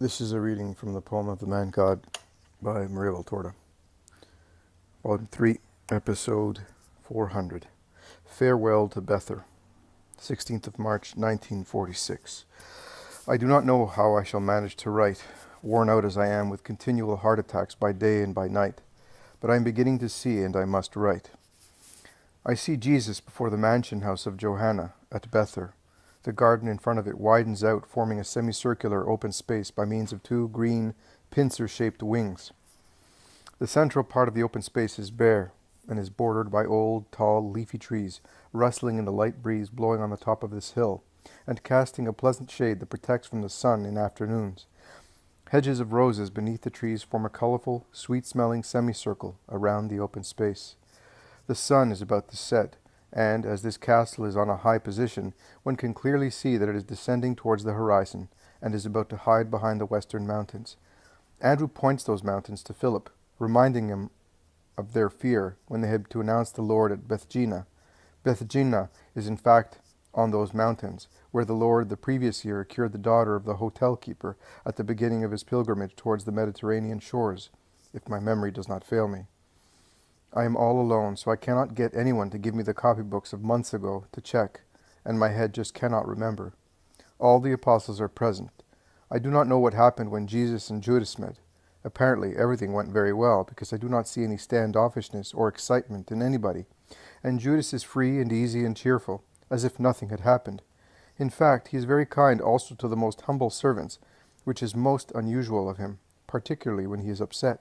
This is a reading from the poem of the Man God by Maria Valtorta. Volume 3, Episode 400. Farewell to Bether, 16th of March, 1946. I do not know how I shall manage to write, worn out as I am with continual heart attacks by day and by night, but I am beginning to see, and I must write. I see Jesus before the mansion house of Johanna at Bether. The garden in front of it widens out, forming a semicircular open space by means of two green, pincer-shaped wings. The central part of the open space is bare, and is bordered by old, tall, leafy trees, rustling in the light breeze blowing on the top of this hill, and casting a pleasant shade that protects from the sun in afternoons. Hedges of roses beneath the trees form a colorful, sweet-smelling semicircle around the open space. The sun is about to set, and as this castle is on a high position, one can clearly see that it is descending towards the horizon, and is about to hide behind the western mountains. Andrew points those mountains to Philip, reminding him of their fear when they had to announce the Lord at Bethgina. Bethgina is in fact on those mountains, where the Lord the previous year cured the daughter of the hotel keeper at the beginning of his pilgrimage towards the Mediterranean shores, if my memory does not fail me. I am all alone, so I cannot get anyone to give me the copybooks of months ago to check, and my head just cannot remember. All the apostles are present. I do not know what happened when Jesus and Judas met. Apparently everything went very well, because I do not see any standoffishness or excitement in anybody, and Judas is free and easy and cheerful, as if nothing had happened. In fact, he is very kind also to the most humble servants, which is most unusual of him, particularly when he is upset.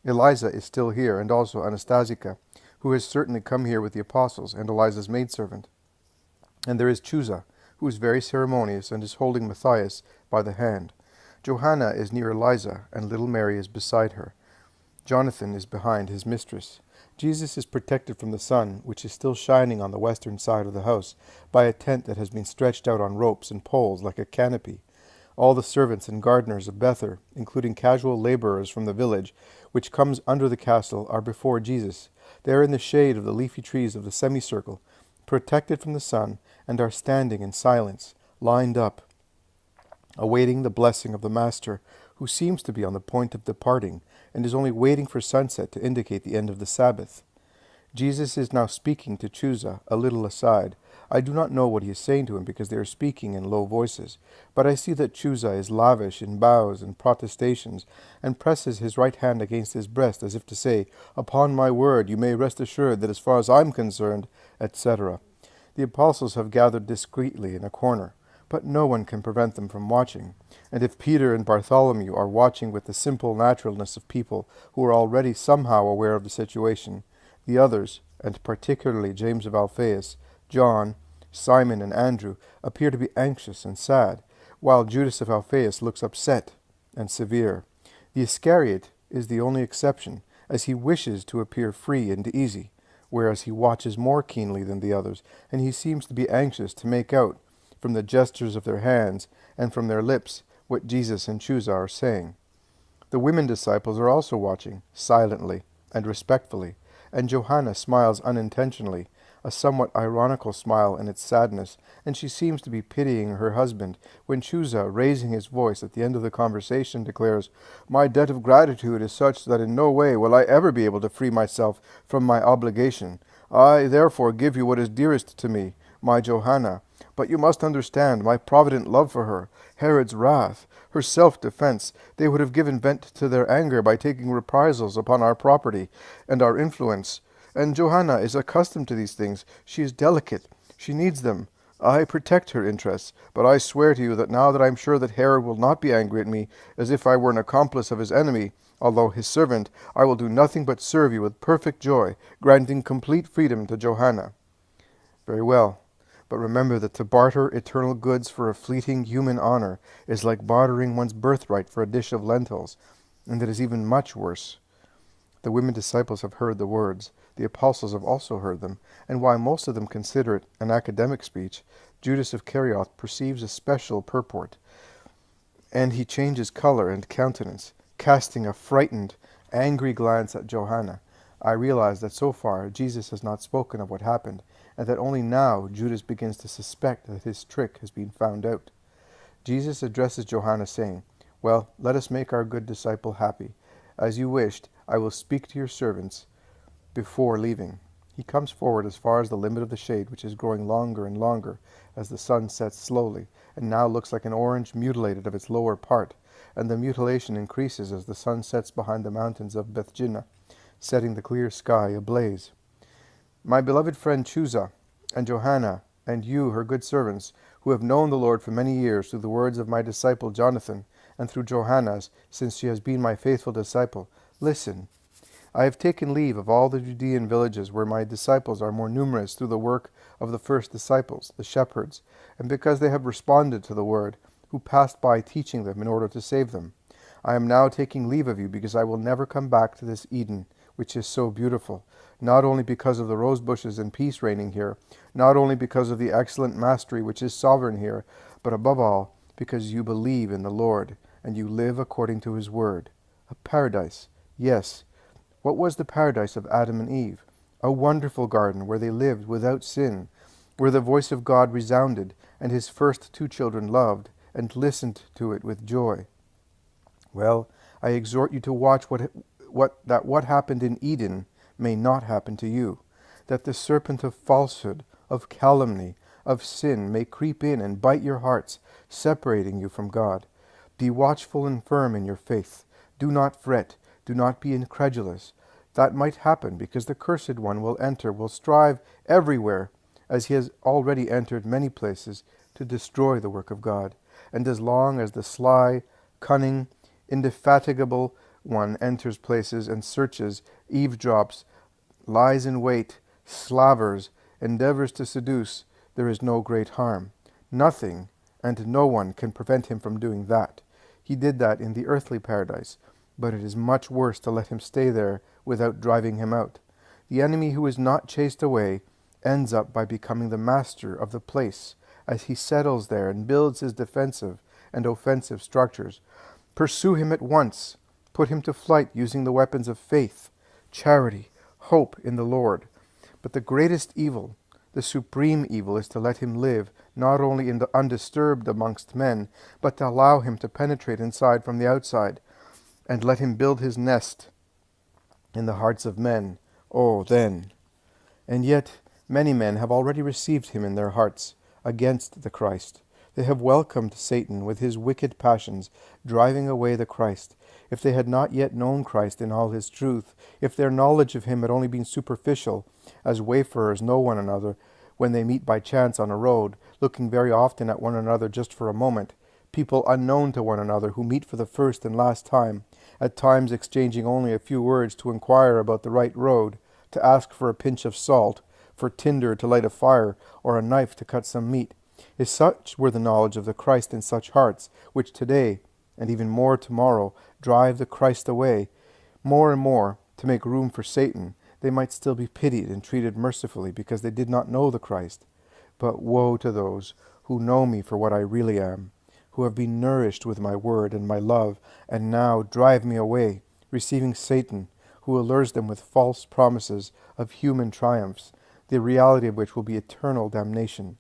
Eliza is still here, and also Anastasica, who has certainly come here with the apostles, and Eliza's maidservant. And there is Chuza, who is very ceremonious, and is holding Matthias by the hand. Johanna is near Eliza, and little Mary is beside her. Jonathan is behind his mistress. Jesus is protected from the sun, which is still shining on the western side of the house, by a tent that has been stretched out on ropes and poles like a canopy. All the servants and gardeners of Bether, including casual laborers from the village, which comes under the castle, are before Jesus. They are in the shade of the leafy trees of the semicircle, protected from the sun, and are standing in silence, lined up, awaiting the blessing of the Master, who seems to be on the point of departing, and is only waiting for sunset to indicate the end of the Sabbath. Jesus is now speaking to Chuza, a little aside. I do not know what he is saying to him, because they are speaking in low voices, but I see that Chuza is lavish in bows and protestations, and presses his right hand against his breast, as if to say, "Upon my word, you may rest assured that as far as I am concerned," etc. The apostles have gathered discreetly in a corner, but no one can prevent them from watching, and if Peter and Bartholomew are watching with the simple naturalness of people who are already somehow aware of the situation, the others, and particularly James of Alphaeus, John, Simon, and Andrew, appear to be anxious and sad, while Judas of Alphaeus looks upset and severe. The Iscariot is the only exception, as he wishes to appear free and easy, whereas he watches more keenly than the others, and he seems to be anxious to make out, from the gestures of their hands and from their lips, what Jesus and Chuza are saying. The women disciples are also watching, silently and respectfully, and Johanna smiles unintentionally, a somewhat ironical smile in its sadness, and she seems to be pitying her husband, when Chuza, raising his voice at the end of the conversation, declares, "My debt of gratitude is such that in no way will I ever be able to free myself from my obligation. I, therefore, give you what is dearest to me, my Johanna. But you must understand my provident love for her, Herod's wrath, her self-defense. They would have given vent to their anger by taking reprisals upon our property and our influence. And Johanna is accustomed to these things. She is delicate. She needs them. I protect her interests, but I swear to you that now that I am sure that Herod will not be angry at me, as if I were an accomplice of his enemy, although his servant, I will do nothing but serve you with perfect joy, granting complete freedom to Johanna." Very well. But remember that to barter eternal goods for a fleeting human honor is like bartering one's birthright for a dish of lentils, and it is even much worse. The women disciples have heard the words. The apostles have also heard them, and while most of them consider it an academic speech, Judas of Kerioth perceives a special purport, and he changes color and countenance, casting a frightened, angry glance at Johanna. I realize that so far Jesus has not spoken of what happened, and that only now Judas begins to suspect that his trick has been found out. Jesus addresses Johanna, saying, "Well, let us make our good disciple happy. As you wished, I will speak to your servants before leaving." He comes forward as far as the limit of the shade, which is growing longer and longer as the sun sets slowly, and now looks like an orange mutilated of its lower part, and the mutilation increases as the sun sets behind the mountains of Bethjinna, setting the clear sky ablaze. My beloved friend Chusa, and Johanna, and you, her good servants, who have known the Lord for many years through the words of my disciple Jonathan, and through Johanna's, since she has been my faithful disciple, listen. I have taken leave of all the Judean villages where my disciples are more numerous through the work of the first disciples, the shepherds, and because they have responded to the word, who passed by teaching them in order to save them. I am now taking leave of you because I will never come back to this Eden, which is so beautiful, not only because of the rose bushes and peace reigning here, not only because of the excellent mastery which is sovereign here, but above all, because you believe in the Lord, and you live according to his word. A paradise, yes. What was the paradise of Adam and Eve? A wonderful garden where they lived without sin, where the voice of God resounded, and his first two children loved and listened to it with joy. Well, I exhort you to watch what happened in Eden may not happen to you, that the serpent of falsehood, of calumny, of sin may creep in and bite your hearts, separating you from God. Be watchful and firm in your faith. Do not fret. Do not be incredulous. That might happen because the cursed one will strive everywhere, as he has already entered many places, to destroy the work of God. And as long as the sly, cunning, indefatigable one enters places and searches, eavesdrops, lies in wait, slavers, endeavors to seduce, there is no great harm. Nothing and no one can prevent him from doing that. He did that in the earthly paradise, but it is much worse to let him stay there without driving him out. The enemy who is not chased away ends up by becoming the master of the place as he settles there and builds his defensive and offensive structures. Pursue him at once. Put him to flight using the weapons of faith, charity, hope in the Lord. But the greatest evil, the supreme evil, is to let him live not only undisturbed amongst men, but to allow him to penetrate inside from the outside, and let him build his nest in the hearts of men. Oh, then. And yet many men have already received him in their hearts against the Christ. They have welcomed Satan with his wicked passions, driving away the Christ. If they had not yet known Christ in all his truth, if their knowledge of him had only been superficial, as wayfarers know one another when they meet by chance on a road, looking very often at one another just for a moment, people unknown to one another who meet for the first and last time, at times exchanging only a few words to inquire about the right road, to ask for a pinch of salt, for tinder to light a fire, or a knife to cut some meat. If such were the knowledge of the Christ in such hearts, which today, and even more tomorrow, drive the Christ away, more and more, to make room for Satan, they might still be pitied and treated mercifully because they did not know the Christ. But woe to those who know me for what I really am, who have been nourished with my word and my love, and now drive me away, receiving Satan, who allures them with false promises of human triumphs, the reality of which will be eternal damnation.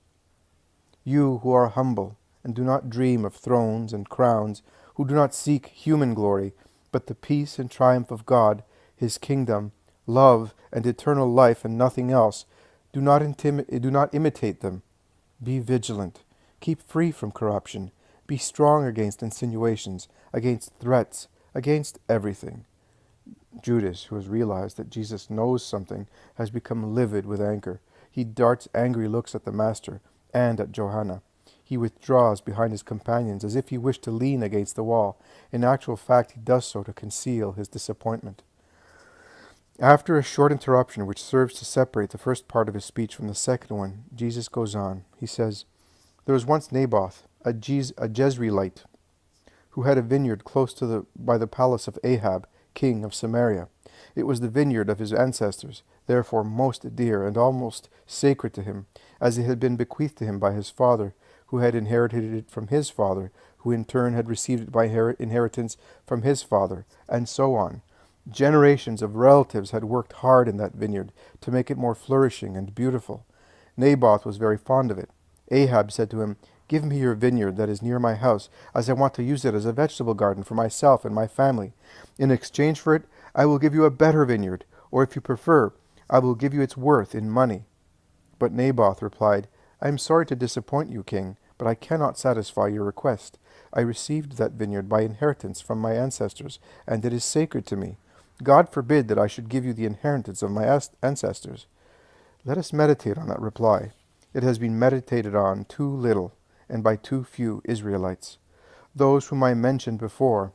You who are humble, and do not dream of thrones and crowns, who do not seek human glory, but the peace and triumph of God, his kingdom, love, and eternal life, and nothing else, do not imitate them. Be vigilant. Keep free from corruption. Be strong against insinuations, against threats, against everything. Judas, who has realized that Jesus knows something, has become livid with anger. He darts angry looks at the Master and at Johanna. He withdraws behind his companions as if he wished to lean against the wall. In actual fact, he does so to conceal his disappointment. After a short interruption which serves to separate the first part of his speech from the second one, Jesus goes on. He says, "There was once Naboth, a Jezreelite, who had a vineyard close by the palace of Ahab, king of Samaria. It was the vineyard of his ancestors, therefore most dear and almost sacred to him, as it had been bequeathed to him by his father, who had inherited it from his father, who in turn had received it by inheritance from his father, and so on. Generations of relatives had worked hard in that vineyard to make it more flourishing and beautiful. Naboth was very fond of it. Ahab said to him, Give me your vineyard that is near my house, as I want to use it as a vegetable garden for myself and my family. In exchange for it, I will give you a better vineyard, or if you prefer, I will give you its worth in money." But Naboth replied, "I am sorry to disappoint you, king, but I cannot satisfy your request. I received that vineyard by inheritance from my ancestors, and it is sacred to me. God forbid that I should give you the inheritance of my ancestors." Let us meditate on that reply. It has been meditated on too little, and by too few Israelites. Those whom I mentioned before,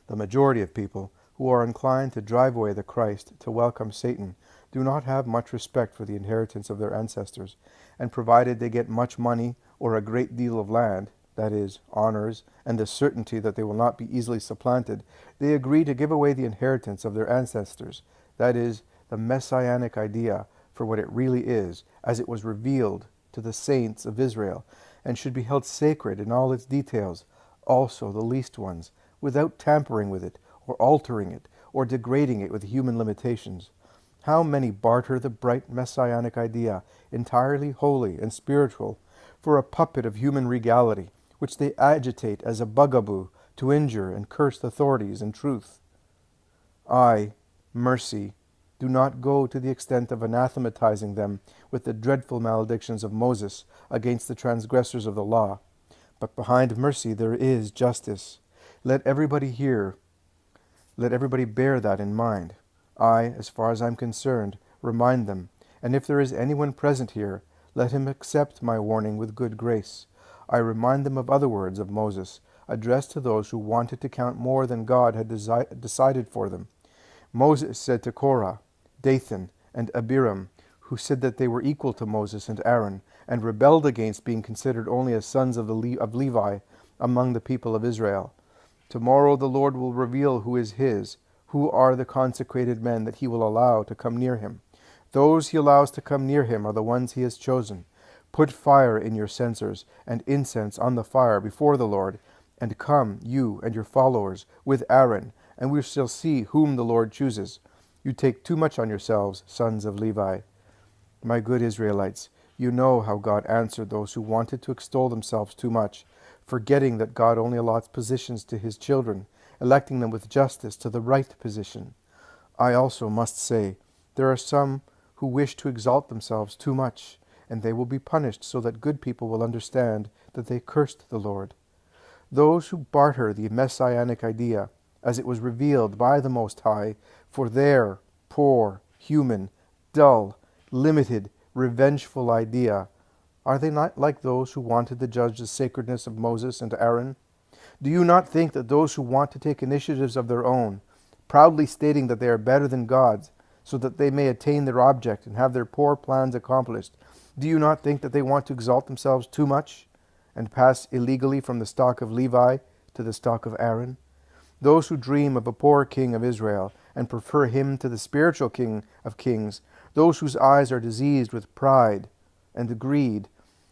the majority of people who are inclined to drive away the Christ to welcome Satan, do not have much respect for the inheritance of their ancestors, and provided they get much money or a great deal of land, that is, honors, and the certainty that they will not be easily supplanted, they agree to give away the inheritance of their ancestors, that is, the messianic idea for what it really is, as it was revealed to the saints of Israel, and should be held sacred in all its details, also the least ones, without tampering with it, or altering it, or degrading it with human limitations. How many barter the bright messianic idea, entirely holy and spiritual, for a puppet of human regality, which they agitate as a bugaboo to injure and curse the authorities and truth. I, mercy, do not go to the extent of anathematizing them with the dreadful maledictions of Moses against the transgressors of the law. But behind mercy there is justice. Let everybody bear that in mind. I, as far as I am concerned, remind them, and if there is anyone present here, let him accept my warning with good grace. I remind them of other words of Moses, addressed to those who wanted to count more than God had decided for them. Moses said to Korah, Dathan, and Abiram, who said that they were equal to Moses and Aaron, and rebelled against being considered only as sons of Levi among the people of Israel, "Tomorrow the Lord will reveal who is his, who are the consecrated men that he will allow to come near him. Those he allows to come near him are the ones he has chosen. Put fire in your censers, and incense on the fire before the Lord, and come, you and your followers, with Aaron, and we shall see whom the Lord chooses. You take too much on yourselves, sons of Levi." My good Israelites, you know how God answered those who wanted to extol themselves too much, forgetting that God only allots positions to his children, electing them with justice to the right position. I also must say, there are some who wish to exalt themselves too much, and they will be punished so that good people will understand that they cursed the Lord. Those who barter the messianic idea, as it was revealed by the Most High, for their poor, human, dull, limited, revengeful idea, are they not like those who wanted to judge the sacredness of Moses and Aaron? Do you not think that those who want to take initiatives of their own, proudly stating that they are better than God's, so that they may attain their object and have their poor plans accomplished, do you not think that they want to exalt themselves too much, and pass illegally from the stock of Levi to the stock of Aaron? Those who dream of a poor king of Israel, and prefer him to the spiritual King of kings, those whose eyes are diseased with pride and greed,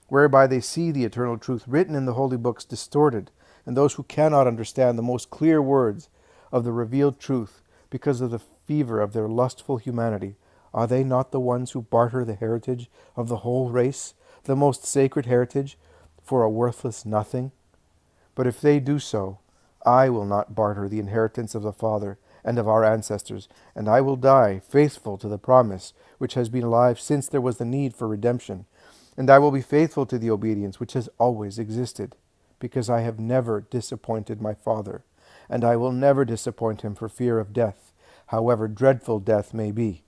whereby they see the eternal truth written in the holy books distorted, and those who cannot understand the most clear words of the revealed truth because of the fever of their lustful humanity, are they not the ones who barter the heritage of the whole race, the most sacred heritage, for a worthless nothing? But if they do so, I will not barter the inheritance of the Father and of our ancestors, and I will die faithful to the promise which has been alive since there was the need for redemption, and I will be faithful to the obedience which has always existed, because I have never disappointed my Father, and I will never disappoint him for fear of death, however dreadful death may be.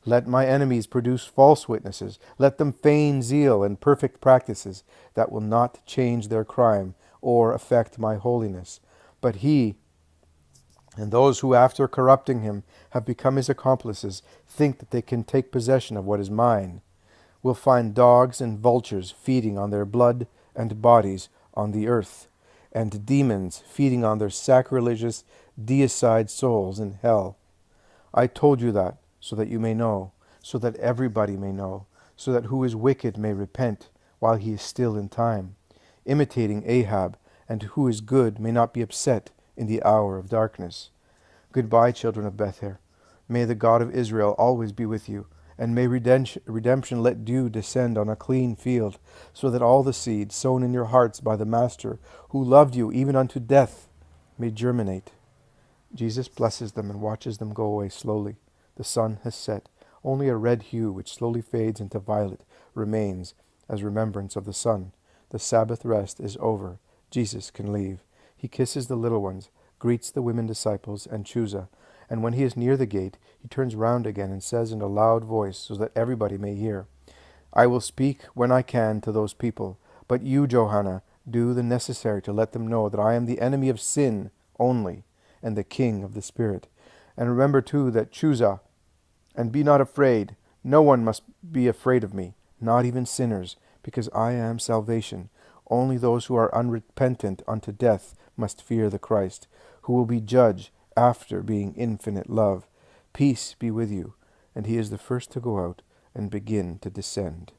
Let my enemies produce false witnesses. Let them feign zeal and perfect practices that will not change their crime or affect my holiness. But he, and those who after corrupting him have become his accomplices, think that they can take possession of what is mine, will find dogs and vultures feeding on their blood and bodies on the earth, and demons feeding on their sacrilegious, deicide souls in hell. I told you that, so that you may know, so that everybody may know, so that who is wicked may repent while he is still in time, imitating Ahab, and who is good may not be upset in the hour of darkness. Goodbye, children of Bether. May the God of Israel always be with you, And may redemption let dew descend on a clean field, so that all the seed sown in your hearts by the Master, who loved you even unto death, may germinate. Jesus blesses them and watches them go away slowly. The sun has set. Only a red hue, which slowly fades into violet, remains as remembrance of the sun. The Sabbath rest is over. Jesus can leave. He kisses the little ones, greets the women disciples and Chusa, and when he is near the gate, he turns round again and says in a loud voice, so that everybody may hear, I will speak when I can to those people, but you, Johanna, do the necessary to let them know that I am the enemy of sin only, and the king of the Spirit. And remember too that Chusa, and be not afraid. No one must be afraid of me, not even sinners, because I am salvation. Only those who are unrepentant unto death must fear the Christ, who will be judge after being infinite love. Peace be with you. And he is the first to go out and begin to descend.